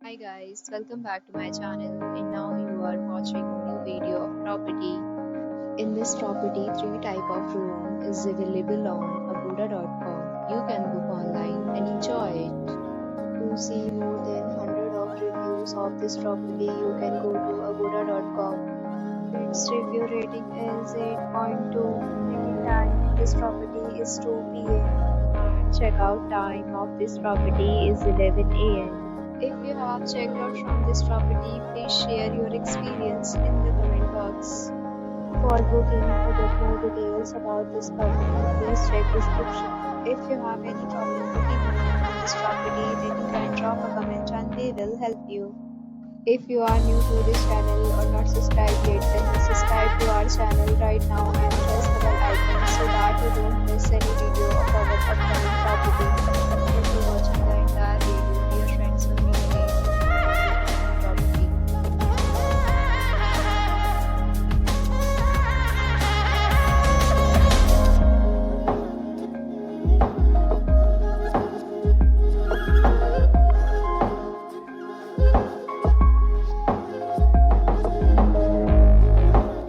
Hi guys, welcome back to my channel and now you are watching new video of property. In this property, three type of room is available on agoda.com. You can book online and enjoy it. To see more than 100 of reviews of this property, you can go to agoda.com. Its review rating is 8.2. Check-in time in this property is 2 p.m. Check-out time of this property is 11 a.m. If you have checked out from this property, please share your experience in the comment box. For booking or get more details about this property, please check description. If you have any problem booking or renting this property, then you can drop a comment and we will help you. If you are new to this channel or not subscribed yet, then subscribe to our channel right now and press the bell icon so that you don't miss any video of our upcoming property.